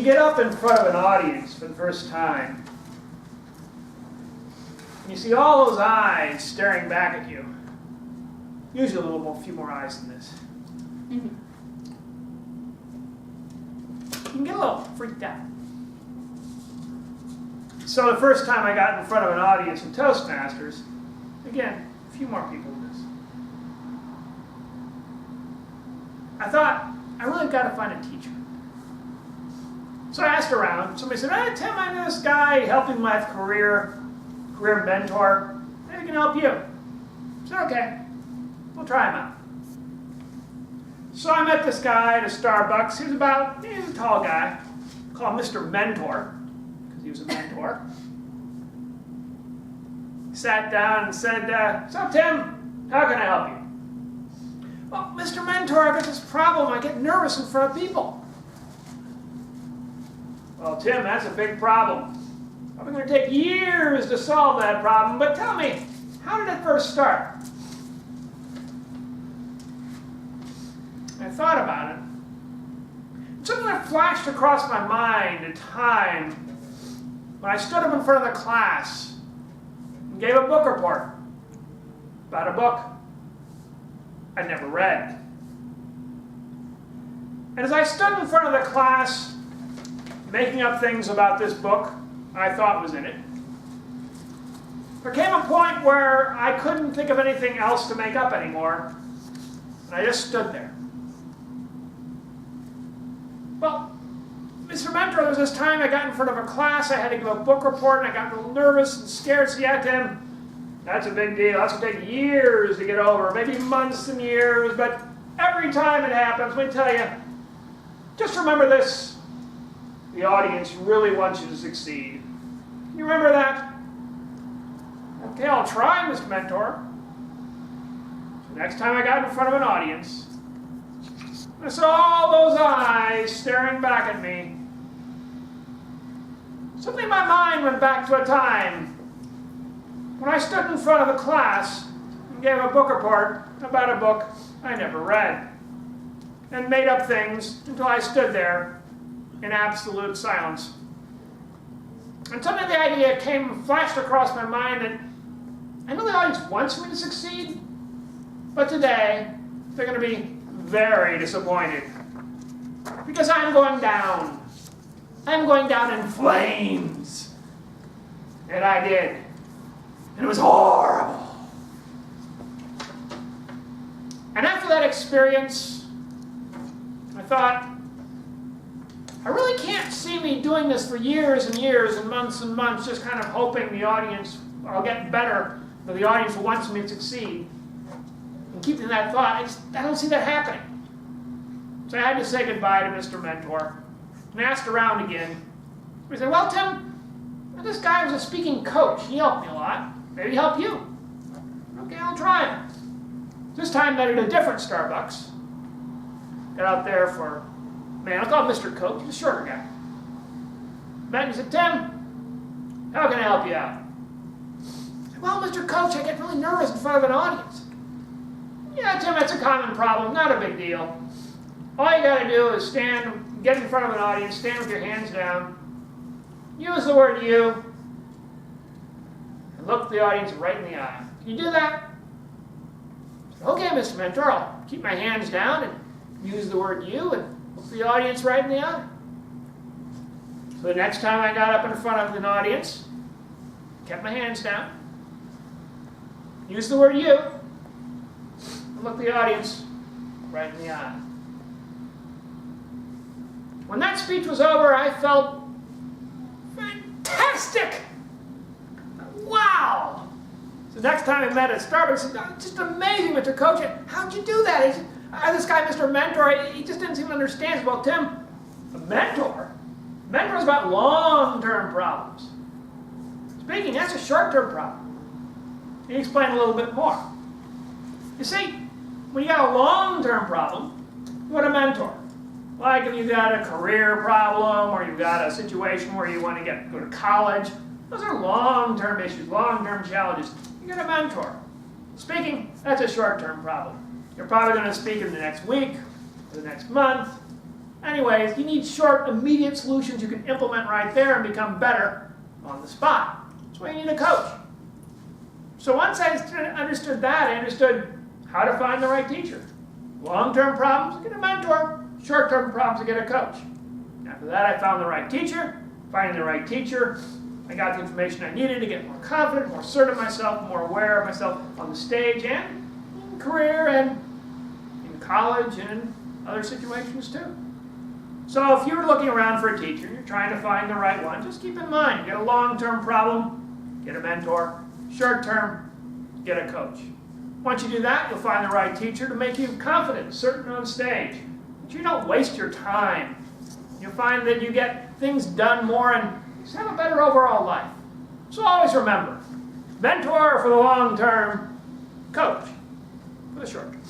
you get up in front of an audience for the first time, and you see all those eyes staring back at you, usually a few more eyes than this, you can get a little freaked out. So the first time I got in front of an audience in Toastmasters, again, a few more people than this, I thought, I really got to find a teacher. So I asked around. Somebody said, hey, Tim, I know this guy helping my career mentor. Maybe he can help you. I said, okay, we'll try him out. So I met this guy at a Starbucks. He was a tall guy. Call him Mr. Mentor, because he was a mentor. He sat down and said, so Tim, how can I help you? Well, Mr. Mentor, I've got this problem. I get nervous in front of people. Well, Tim, that's a big problem. Probably going to take years to solve that problem, but tell me, how did it first start? I thought about it. Something that flashed across my mind a time when I stood up in front of the class and gave a book report about a book I'd never read. And as I stood in front of the class, making up things about this book I thought was in it, there came a point where I couldn't think of anything else to make up anymore, and I just stood there. Well, Mr. Mentor, there was this time I got in front of a class, I had to give a book report, and I got a little nervous and scared, so yeah, Tim, that's a big deal. That's going to take years to get over, maybe months and years, but every time it happens, let me tell you, just remember this. The audience really wants you to succeed. Can you remember that? Okay, I'll try, Mr. Mentor. So next time I got in front of an audience, I saw all those eyes staring back at me. Suddenly my mind went back to a time when I stood in front of the class and gave a book report about a book I never read, and made up things until I stood there in absolute silence. And suddenly the idea flashed across my mind that I know the audience wants me to succeed, but today they're going to be very disappointed because I'm going down. I'm going down in flames. And I did. And it was horrible. And after that experience, I thought, I really can't see me doing this for years and years and months, just kind of hoping the audience, I'll get better, but the audience wants me to succeed. And keeping that thought, I don't see that happening. So I had to say goodbye to Mr. Mentor and asked around again. He said, well, Tim, this guy was a speaking coach. He helped me a lot. Maybe he'll help you. Okay, I'll try him. This time met at a different Starbucks. Got out there for, I'll call him Mr. Coach. He's a shorter guy. Met and he said, Tim, how can I help you out? I said, well, Mr. Coach, I get really nervous in front of an audience. Yeah, Tim, that's a common problem. Not a big deal. All you got to do is get in front of an audience, stand with your hands down, use the word you, and look the audience right in the eye. Can you do that? I said, okay, Mr. Mentor, I'll keep my hands down and use the word you and look the audience right in the eye. So the next time I got up in front of an audience, kept my hands down, used the word you, and look the audience right in the eye. When that speech was over, I felt fantastic. Wow. So next time I met at Starbucks, I said, oh, it's just amazing, Mr. Coach. How'd you do that? He said, this guy, Mr. Mentor, he just didn't seem to understand. I said, well, Tim, a mentor? Mentor is about long-term problems. Speaking, that's a short-term problem. He explained a little bit more. You see, when you got a long-term problem, you want a mentor. Like if you've got a career problem or you've got a situation where you want to go to college, those are long-term issues, long-term challenges. You get a mentor. Speaking, that's a short-term problem. You're probably going to speak in the next week, or the next month, Anyways, you need short, immediate solutions you can implement right there and become better on the spot. That's why you need a coach. So once I understood that, I understood how to find the right teacher. Long-term problems, get a mentor. Short-term problems, get a coach. After that, I found the right teacher. Finding the right teacher, I got the information I needed to get more confident, more certain of myself, more aware of myself on the stage and in career and in college and in other situations too. So if you're looking around for a teacher and you're trying to find the right one, just keep in mind, get a long-term problem, get a mentor. Short-term, get a coach. Once you do that, you'll find the right teacher to make you confident, certain on stage. But you don't waste your time. You'll find that you get things done more and just have a better overall life. So always remember, mentor for the long term, coach for the short term.